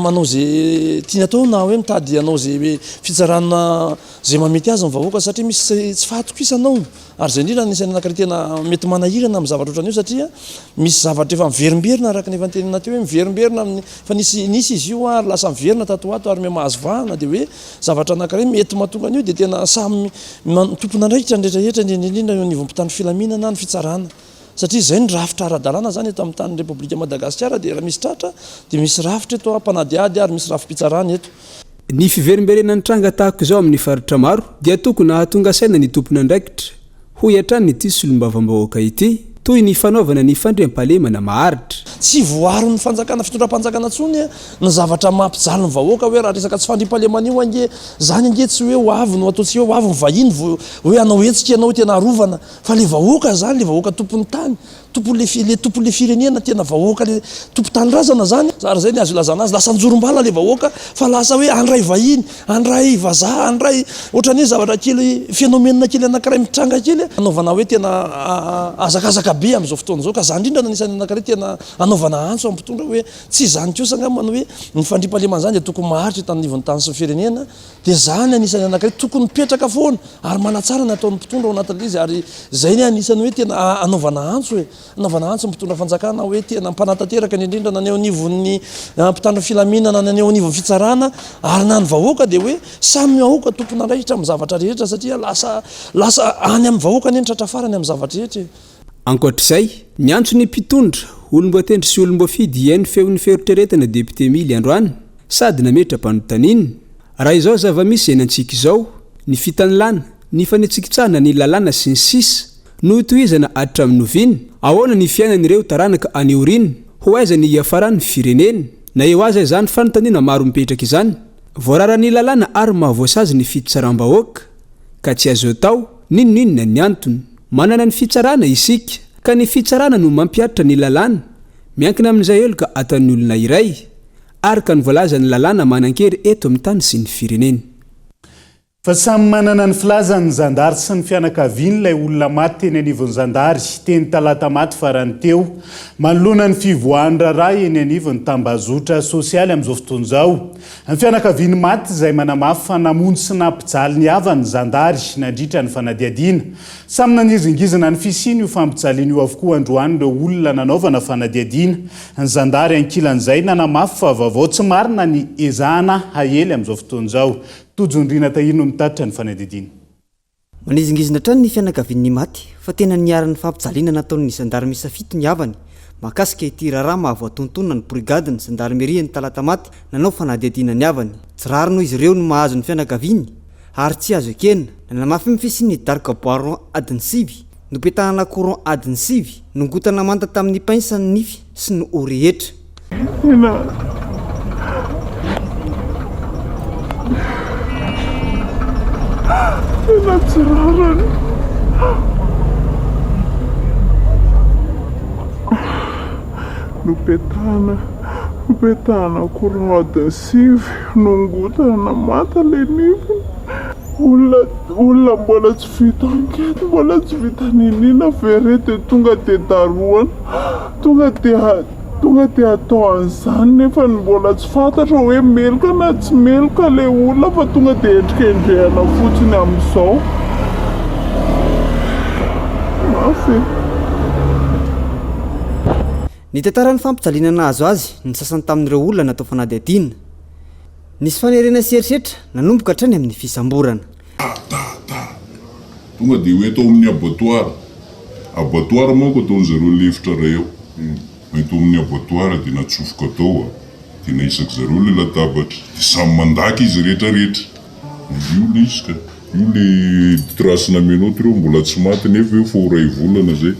manao zay tiany atao na hoe mitady anao zay hoe fitsarana zay mamety azy ny vahoaka satria misy tsy fahatokisanao ary zay indrindra nisany anakary tena mety manahirana amin'ny zavatra ohatran'io satria misy zavatra efa miverimberina araka ny efa nytenina teo hoe miverimberina fa nisy izy io ary lasa miverina tatoato ary mahazo vahana dia hoe zavatra anakary mety mahatonga an'io dia tena samy tompona ndraikitra ndretrarehetra indrindra eo nivompitany filaminana ny fitsarana satria zay ny rafitra ara-dalàna zany eto amin'ny tany repoblika Madagasikara dia raha misy tratra dia misy rafitra eto ampanadiady ary misy rafim-pitsarana eto ny fiverimberena ny tranga tahako izao amin'ny faritra maro dia tokony hahatonga saina ny tompona ndraikitra hoy hatrany ity solombavambahoaka ity toy ny fanaovana ny fandriam-pahalemana maharitra tsy voaro ny fanjakana fitondram-panjakana tsony ny zavatra mampijaly ny vahoaka hoe raha resaka tsy fandriam-pahaleman'io ange zany ange tsy hoe ho avy no ataotsika hoe ho avy ny vahiny hoe anao hetsika ianao tena arovana fa le vahoaka zany le vahoaka tompony tany le tompole firenena tena vahoaka le tompo-tany razana zany ary zay ny azo ilazana azy lasa njorom-bala le vahoaka fa lasa hoe andray vahiny andray vazaha andray ohatran'io zavatra kely phénomène kely anankiray mitranga kely anaovana hoe tena azakazaka be am'izao fotoana zao ka zany indrindra nanisany anankiray tena anaovana antso amin'ny mpitondra hoe tsy zany kosa angamana hoe ny fandriam-pahalemana zany dia tokony maharitra tan'nivon'ny tany sy ny firenena dia zany anisany anankiray tokony mipetraka foana ary manatsara ny ataon'ny mpitondra ao anatin'le izy ary zay ny anisany hoe tena anaovana antso hoe anaovana antso mpitondra fanjakana hoe tena mpanatateraka ny indrindra naneo anivon'ny mpitandro filaminana naneo anivon'ny fitsarana ary na ny vahoaka dia hoe samy ahoaka tompony andraikitra amin'ny zavatra rehetra satria lasa any amin'ny vahoaka ny entratra farany amin'ny zavatra rehetra ankoatr'izay ny antso ny mpitondra olomboatendry sy olomboafidy iainy feon'ny feritreretana député mily androany sady nametra mpanotaniny raha izao zava-misy zay nantsika izao ny fitanilana ny fanetsikitsahana ny lalàna sy ny sisa no itohizana aditra amin'noviny ahoana ny fiainan'ireo taranaka aneoriny ho aiza ny iafarany fireneny na eo aza izany fanontaniana maro mipetraka izany voararany lalàna ary mahavoasazy ny fitsaram-bahoaka ka tsy azo atao ninoninona ny antony manana ny fitsarana isika ka ny fitsarana no mampiaritra ny lalàna miankina amin'izay elo ka atan'ny olona iray ary ka ny voalaza ny lalàna manan-kery eto amin'ny tany sy ny fireneny fa samy manana ny filazany zandary sy ny fianakaviany ilay olona maty teny anivon'ny zandary teny talata maty farany teo manoloana ny fivoahany raray eny anivon'ny tambazotra sosialy amin'izao fotoana izao ny fianakaviany maty izay manamafy fa namonjy sy nampijaly ny havany zandary nandritra ny fanadiadiana samy nanizingizana ny fisiny io fampijaliana io avokoa androany ireo olona nanaovana fanadiadiana ny zandary ankilan'izay nanamafy fa vaovao tsy marina ny ezahana hahely amin'izao fotoana izao tojondrina tahirino mitatitra ny fanadiadiana manizingizina trany ny fianakavian'ny maty fa tena niaran'ny fampijaliana nataon'ny zandary misafito ny havany mahakasika ity raharaha mahavoatontonona ny brigady ny zandarmeria ny talata maty nanao fanadiadiana ny havany tsy rary noho izy ireo no mahazo ny fianakaviany ary tsy azo ekena nanamafy mifisiny darka boiron adiny 7 nopetahana courant adiny 7 nongotana manta tamin'ny painsany nify sy ny o rehetra tena tsy rarany nopetahana courant adiny 7 nongotana manta le nify olona mbola tsy vita ankety mbola tsy vita ninina verety tonga dia daroana tonga dia atao an'izany nefa mbola tsy fantatra hoe meloka na tsy meloka le olona fa tonga dia endrikendrehana fotsiny amin'izao mafy ny tantaran'ny fampijaliana azo azy ny sasany tamin'ireo olona natao fanadiadiana nisy fanerena sieritseritra nanomboka hatrany amin'ny fisamborana tonga dia hoe atao amin'ny abattoir manko ataon'zareo lefitra ray ao mety amin'ny abattoir dia natsofoka atao dia naisaka zareo le latabatra dia samy mandaka izy rehetrarehetra io le izy ka io le trasy namenao tireo mbola tsy maty nefa eo fa ho ray volana zay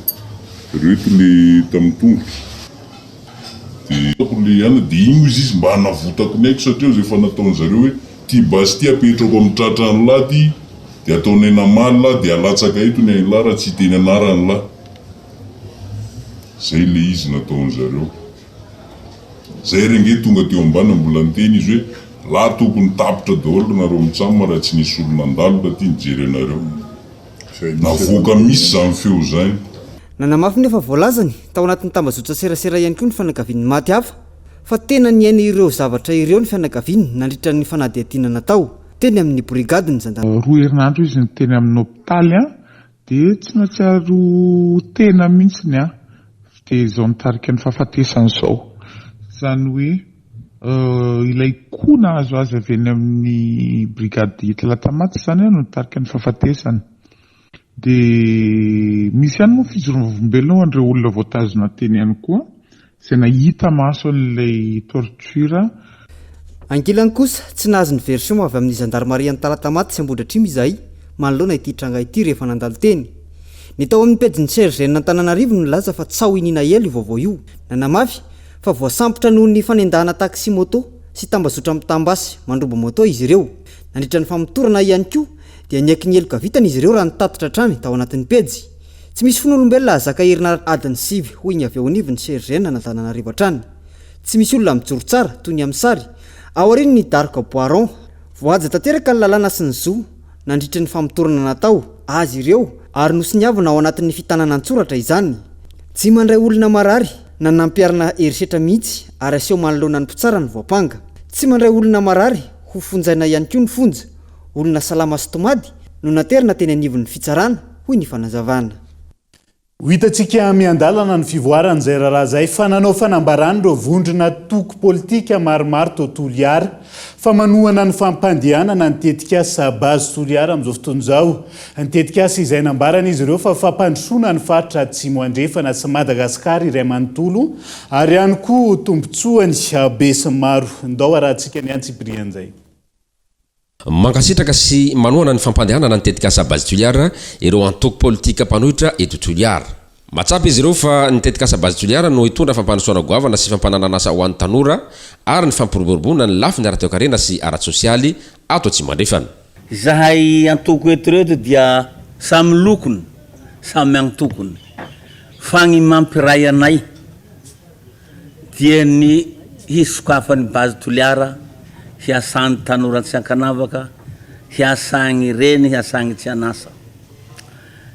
reto le tamin'ny tongotra le ana dia igny izy mba hanavotako ny aiko satria zay efa nataon'zareo hoe ty basy ty apetrako amin'ny tratrany lahy ty dia ataonay namaly lahy dia alatsaka eto ny lahy raha tsy teny anarany lahy zay le izy nataon'zareo zay renge tonga teo ambany mbola niteny izy hoe lahy tokony tapitra daholo nareo mitsamo raha tsy nisy olona andalo ka ty nijery anareo navoaka misy zany feo zany nanamafy nefa voalazany tao anatin'ny tambazotra serasera ihany koa ny fianakaviany maty hafa fa tena niaina ireo zavatra ireo ny fianakaviany nandritra ny fanadiadiana natao teny amin'ny brigady ny zandary roa herinandro izy ny teny amin'ny hôpitaly dia tsy natsiaro tena mihitsiny dia izao nitarika ny fahafatesany izao zany hoe ilay koa azo azy avy eny amin'ny brigady talata maty zany no nitarika ny fahafatesany dia misy ihany moa fijoroam-bolombelona ho an'ireo olona voatazona teny ihany koa izay nahita maso an'ilay torture ankilany kosa tsy nahazo ny version avy amin'ny zandarmaria ny talata maty sy ambodratrimo izahay manoloana ity tranga ity rehefa nandalo teny ny tao amin'ny pejiny sergena tananarivo no laza fa tsao inina elo vaovao io nanamafy fa voasampotra noho ny fanendahana taxi moto sy tambazotra mitambasy mandroba moto izy ireo nandritra ny famitorana ihany koa dia niaiky ny eloka vitana izy ireo raha nitatitra trany tao anatin'ny pejy tsy misy fon'olombelona azaka herina adiny 7 hoy ny avy ao anivony sergena na tananarivo hatrany tsy misy olona mijoro tsara toy ny amin'ny sary ao aoriany ny darka boiron voaja tanteraka ny lalàna sy ny zo nandritra ny famitorana natao azy ireo ary nosy niavana ao anatin'ny fitanana antsoratra izany tsy mandray olona marary na nampiarana herisetra mihitsy ary aseho manoloana ny mpitsara ny voapanga tsy mandray olona marary ho fonjaina ihany koa ny fonja olona salama sy tomady no naterina teny anivon'ny fitsarana hoy ny fanazavana ho hitantsika miandalana ny fivoaran'izay raharaha zay fa nanao fanambarany ireo vondrona toko politika maromaro tontolo iara fa manohana ny fampandehanana nitetika sabazy toliara amin'izao fotoana izao nitetika asa izay nambarana izy ireo fa fampandrosoana ny faritra atsimo andrefana sy Madagasikara iray manontolo ary ihany koa tombontsoany besy maro ndao arahantsika ny antsibrian'izay mankasitraka sy manohana ny fampandehanana nitetika sabazy toliara ireo antoko politika mpanohitra eto toliara matsapy izy ireo fa nitetika sabazy toliara no hitondra fampandrosoana goavana sy fampananana asa ho an'ny tanora ary ny fampiroboroboana ny lafiny ara-toekarena sy ara-tsosialy ato Atsimandrefana zahay antoko eto reto dia samy lokony samy antokony fa ny mampiray anay dia ny hisokafany bazy toliara hiasany tanora tsy ankanavaka hiasagny reny hiasagny tsy anasa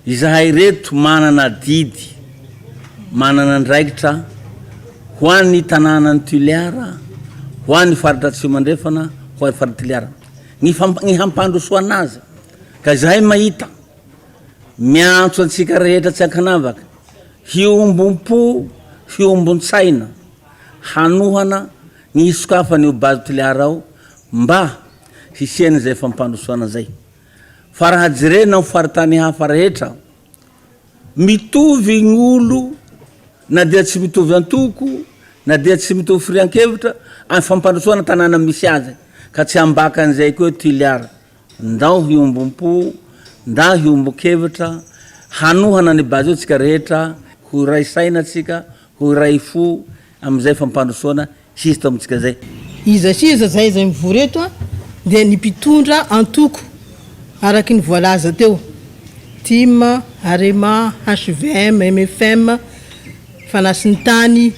izahay reto manana didy manana ndraikitra ho an'ny tanànany Toliara ho an'ny faritra Atsimandrefana ho an'ny faritra Toliara ny hampandrosoana azy ka izahay mahita miantso antsika rehetra tsy ankanavaka hiombom-po hiombon-tsaina hanohana ny hisokafany io bazy Toliara ao mba hisiany zay fampandrosoana zay fa raha jerena ho faritany hafa rehetra mitovy ny olo na dia tsy mitovy antoko na dia tsy mitovy firiankevitra amin'ny fampandrosoana tanàna misy azy ka tsy ambakan'izay koa Toliara ndao hiombom-po nda hiombon-kevitra hanohana ny bazy io tsika rehetra ho ray saina tsika ho ray fo amin'izay fampandrosoana sisy to amintsika zay iza zay mivory eto dia ny mpitondra antoko araky ny voalaza teo TIM, AREMA, HVM, MFM, Fanasiny tany,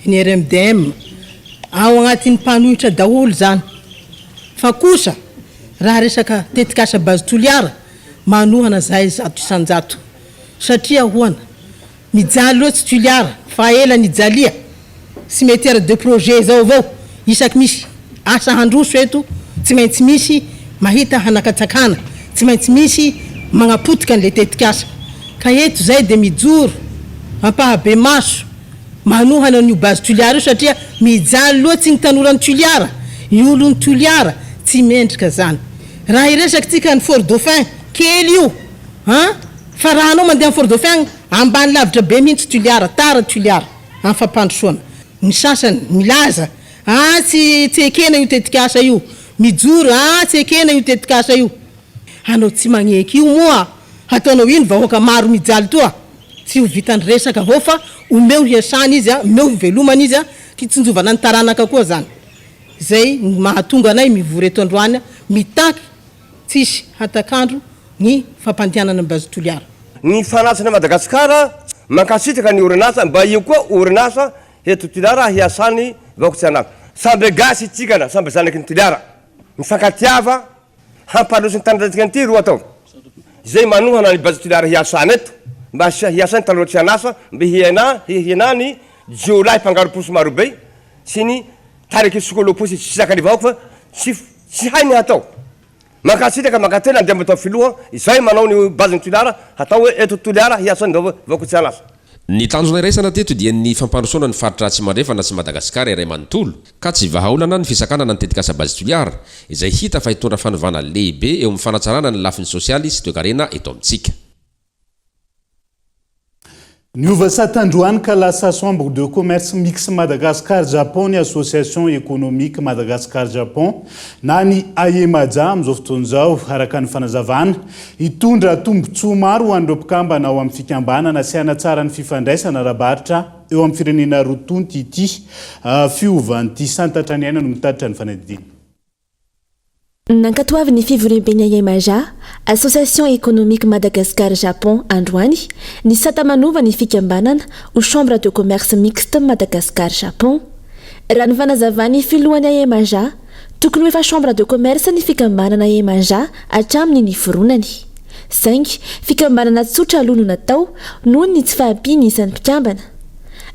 ny RMDM ao agnatin'ny mpanohitra daholo zany fa kosa raha resaka tetikasa bazy Toliara manohana zahay zato isanjato satria hoana mijaly loatsy Toliara fa ela ny jalia cimetière de projet zao avao isaky misy asa handroso eto tsy maintsy misy mahita hanakatsakana tsy maintsy misy magnapotika an'le tetikasa ka eto zay de mijoro ampahabe maso manohana ny bazy Toliara io satria mijaly loatsy ny tanorany Toliara ny olony Toliara tsy mendrika zany raha iresaky tsika ny Fort Dauphin kely io fa raha anao mandeha Fort Dauphin ambany lavitra be mihitsy Toliara tara Toliara amin'ny fampandrosoana ny sasany milaza tsy ekena io tetikasa io mijoro tsy ekena io tetikasa io anao tsy magneky io moa ataonao ino vahoaka maro mijaly toa tsy ho vitany resaka avao fa omeo hiasany izy omeo hivelomany izy titsonjovana ny taranaka koa zany zay mahatonga anay mivory eto androany mitaky tsisy hatakandro ny fampandehanana bazy Toliara ny fanasana Madagasikara mankasitraka ny orinasa mba io koa orinasa eto Toliara hiasany vahoaka tsy anaky samby gasy tsikana samby zanaky ny Toliara mifankatiava hampandrosony tandratsika anty roa atao zay manohana ny bazy Toliara hiasany eto mba hiasany tanora tsy anasa mba hienany jiolahy mpangaroposo maro be sy ny tariky psykoloposy tsy zakany vahoaka fa tsy hainy atao mankasitraka mankatena andeha mbatao filoha izay manao ny bazy Toliara atao hoe eto Toliara hiasany vahoaka tsy anasa ny tanjona iraisana teto dia ny fampandrosoana ny faritra Atsimandrefana sy Madagasikara iray manontolo ka tsy vahaolana ny fisakanana ny tetikasa bazy Toliara izay hita fa hitondra fanovana lehibe eo amin'ny fanatsarana ny lafiny sosialy sy toekarena eto amintsika Niova satandroany ka lasa chambre de commerce mix Madagascar Japon ny association économique Madagascar Japon na ny AEMAJA amin'izao fotoana izao araka ny fanazavana hitondra tombontsoa maro ho an'ireo mpikambana ao amin'ny fikambanana sy hanatsara ny fifandraisana ara-baritra eo amin'ny firenena rotonty ity fiovan'ity santatra ny aina no mitatitra ny fanadidina. Nankatoavy ny fivoriam-beny AEMAJA, Association économique Madagascar Japon androany, ny satamanova ny fikambanana ho chambre de commerce mixte Madagascar Japon. Raha ny fanazavany filohan'ny AEMAJA, tokony ho efa chambre de commerce ny fikambanana AEMAJA hatramin'ny niforonany. Saingy fikambanana tsotra aloha no natao noho ny tsy fahampiany isan'ny mpikambana.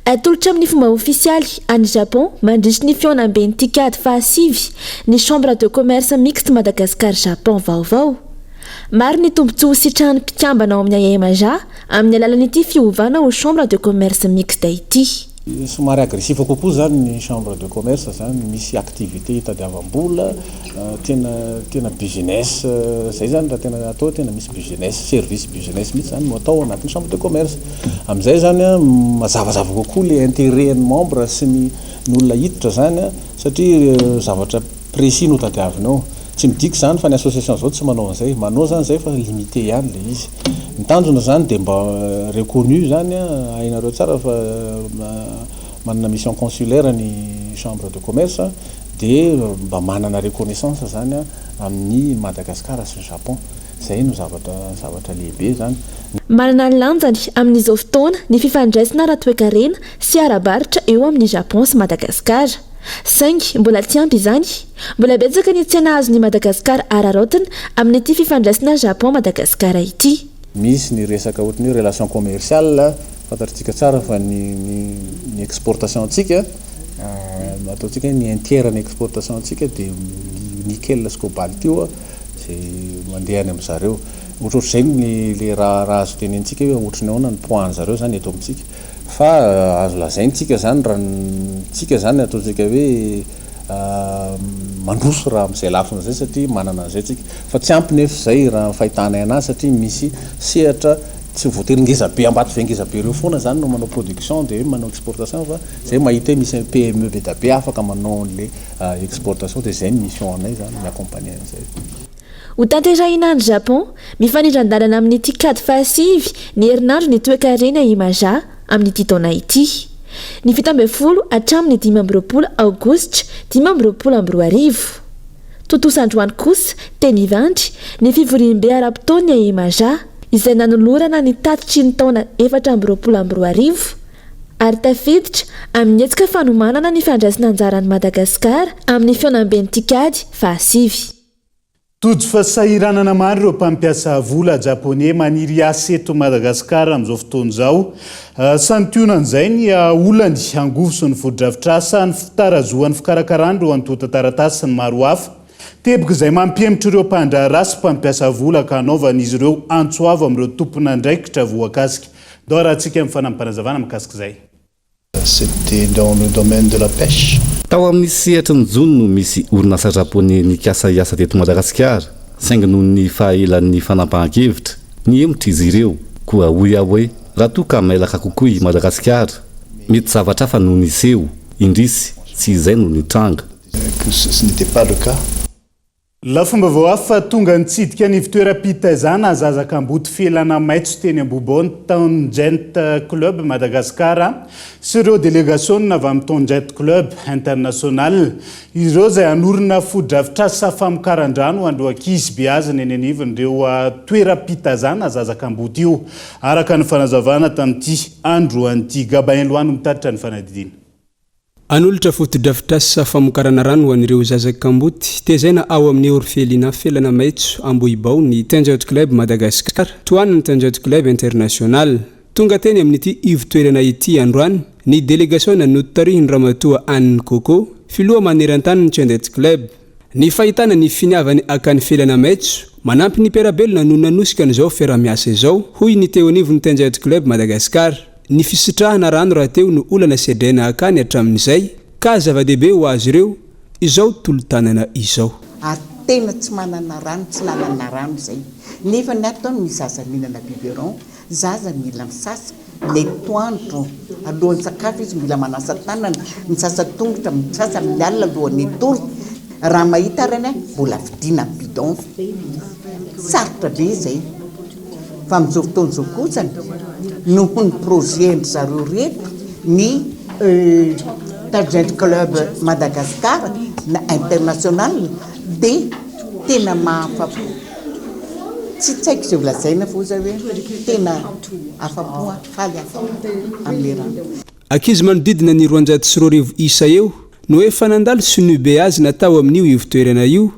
Atolotra amin'ny fomba ofisialy any Japon mandritra ny fionam-ben'ny tikady fahasivy ny chambre de commerce mixte Madagascar Japon vaovao. Maro ny tombontsoa sitrahan'ny mpikambana ao amin'ny AEMAJA amin'ny alalan'ity fiovana ho chambre de commerce mixte ity. Somary agressif kokoa zany ny chambre de commerce zany misy activité hitadiavam-bola tena business zay zany raha tena atao tena misy business service business mihitsy zany no atao anatin'ny chambre de commerce amin'izay zany mazavazava kokoa le intérêt ny membre sy ny olona hiditra zany satria zavatra précis no tadiavinao tsy midika zany fa ny association zao tsy manao an'izay manao zany zay fa limité ihany le izy ny tanjona zany dia mba reconnu zany hainareo tsara fa manana mission consulaire ny chambre de commerce dia mba manana reconnaissance zany amin'ny Madagascar sy ny Japon zay no zavatra lehibe zany. Manana ny lanjany amin'izao fotoana ny fifandraisana ara-toekarena sy ara-baritra eo amin'ny Japon sy Madagascar. Saingy mbola tsy ampy izany, mbola betsaka ny tsy nahazo ny Madagascar ararotina amin'ity fifandraisana Japon-Madagascar ity. Misy ny resaka ohatran'ny relation commerciale fantatritsika tsara fa ny exportation antsika ataontsika ny entière ny exportation antsika dia nickel sy cobalt io zay mandeha any amin'zareo ohatrohatr'izay le raha azo tenentsika hoe ohatrany ahoana ny poids zareo zany eto amintsika fa azo lazaintsika zany raha tsika zany ataontsika hoe mandroso raha amin'izay lafina zay satria manana an'izay tsika fa tsy ampy nefa zay raha fahitanay anazy satria misy sehatra tsy voatery ngeza be ambato ve ngeza be ireo foana zany no manao production dia manao exportation fa zay mahita hoe misy PME be da be afaka manao an'le exportation dia zay mission anay zany miaccompagner an'izay. Ho tanterahina any Japon mifanindran-dalana amin'ny tikady fahasivy ny herinandro ny toe-karena AEMAJA amin'ny taona ity. Ny 17 hatramin'ny 20 aogositra 2024. Totosa androany kosa teny ivandry ny fivoriam-be ara-potoany AEMAJA izay nanolorana ny tatitry ny taona 2024 ary tafiditra amin'ny hetsika fanomanana ny fandraisana anjaran'ny Madagaskar amin'ny fionam-ben'ny tikady fahasivy. Tojo fa sahiranana maro ireo mpampiasa vola japonais maniry asa eto Madagaskar amin'izao fotoana izao. Santionan'izay ny olany angovo sy ny fodrafitrasa ny fitarazoan'ny fikarakarana ireo antota taratasy sy ny maro hafa. Teboka izay mampiemitra ireo mpandrahara sy mpampiasa vola ka hanaovan'izy ireo antsoavo amin'ireo tompona ndraikitra voakasika. Dao rahantsika amin'ny fanampanazavana mikasika izay. C'était dans le domaine de la pêche. Tao amin'ny sehatra ny jony no misy orinasa japonais nikasa iasa teto Madagasikara saingy noho ny fahaelan'ny fanampahan-kevitra ny emotra izy ireo koa hoy aho hoe raha toa ka mailaka kokoa i Madagasikara mety zavatra hafa no niseho indrisy tsy izay no nitranga. Ce n'était pas le cas. Lafomba vao hafa tonga nitsidika ny fitoeram-pitezana azazaka amboty felana maitso teny Ambobao Tonjet Club Madagasikara sy ireo délégation avy amin'ny Tonjet Club International. Ireo izay hanorina fodrafitrasa famokaran-drano ho an'ireo ankizy beazina eny anivon'ireo toeram-pitezana azazaka amboty io. Araka ny fanazavana tamin'ity andro an'ity Gabain Loano mitatitra ny fanadidina. Anolotra fotodrafitrasa famokarana rano ho an'ireo zazak'amboty tezaina ao amin'ny orphelinat felana maitso Ambohibao ny Tonjet Club Madagascar toaniny Tonjet Club International. Tonga teny amin'ity ivotoerana ity androany ny délégation notarihiny ramatoa Anne Coco filoha maneran-tany ny Tonjet Club. Ny fahitana ny finiavany akany felana maitso manampy ny perabelona no nanosika n'izao fiaramiasa izao hoy ny teo anivon'ny Tonjet Club Madagascar. Ny fisitrahana rano raha teo no olana sedena akany hatramin'izay ka zava-dehibe ho azy ireo izao tolo-tanana izao. Ary tena tsy manana rano tsy lalana rano zay nefa ny ataony ny zaza mihinana biberon zaza mila misasika le toandro alohan'ny sakafo izy mila manasa tanana misasa tongotra misasa mialina alohan'ny tory raha mahita reny mbola vidina bidon sarotra be zay fa amin'izao fotoana zao kosany noho ny projet ndry zareo reto ny Tangent Club Madagascar na international dia tena mahafapo tsy tsaiko izay volazaina fo za hoe tena afapoa faly afapo amin'ny rano ankizy manodidina ny 400 isa eo no efa nandalo synube azy natao amin'io ivitoerana io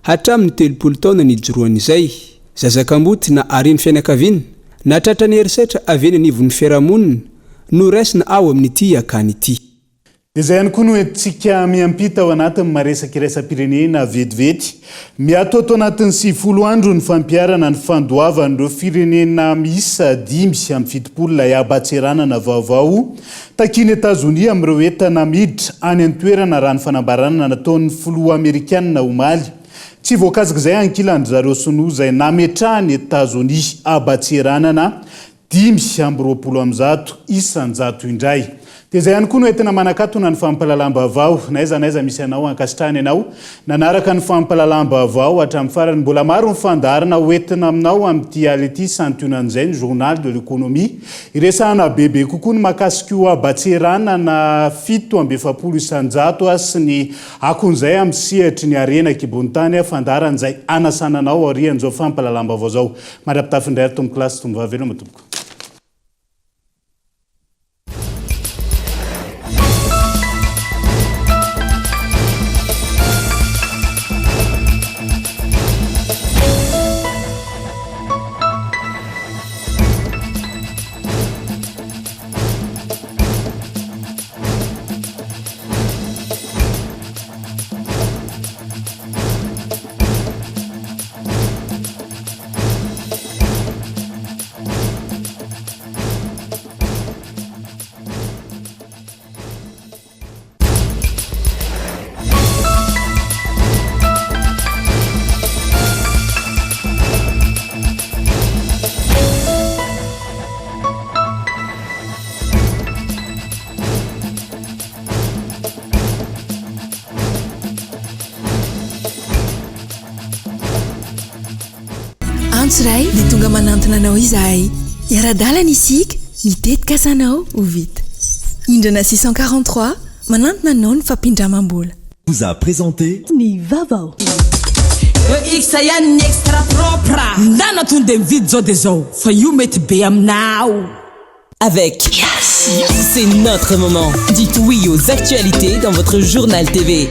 hatramin'ny 30 taona nijoroan'izay zazakamboty na ariny fianakaviana na tratra ny herisetra avy eny anivon'ny fiarahamonina no raisina ao amin'ity akany ity dia izay ihany koa no entsika miampita ao anatin'ny maresaka iraisam-pirenena vetivety miatoto anatin'ny 90 andro ny fampiarana ny fandoavan'ireo firenena miisa 5 amin'ny fitopolona iabatseranana vaovao takiny Etazonia amin'ireo entana miditra any an-toerana raha ny fanambarana nataon'ny filoha amerikanina omaly tsy voakazaka izay ankilandry zareo sinoa izay nametrahany Etazonia abatseranana 520 isan-jato indray dia izay ihany koa no entina manakatona ny fampahalalam-baovao naiza misy anao ankasitrahany ianao nanaraka ny fampahalalam-baovao hatramin'ny farany mbola maro ny fandarina hoentina aminao amin'ity ality santionan'izay ny journal de l'économie iresahana bebe kokoa ny mahakasika io abatseranana 770 isan-jato sy ny akon'izay amin'ny sehatry ny arenaky ibony tany fandaran'izay anasananao arian'izao fampahalalam-baovao zao mandra-pitafindray ary tombo klasy tombo vavelo matomboko ray dia tonga manantona anao izahay iara-dalana isika mitetika asanao ho vita indrana 643 manantona anao ny fampindramam-bola vous a présenté ny vavao X ihany ny extra propre ndana tonga dia mividy zao dia zao fa io mety be aminao. Avec Yes, c'est notre moment. Dites oui aux actualités dans votre journal TV.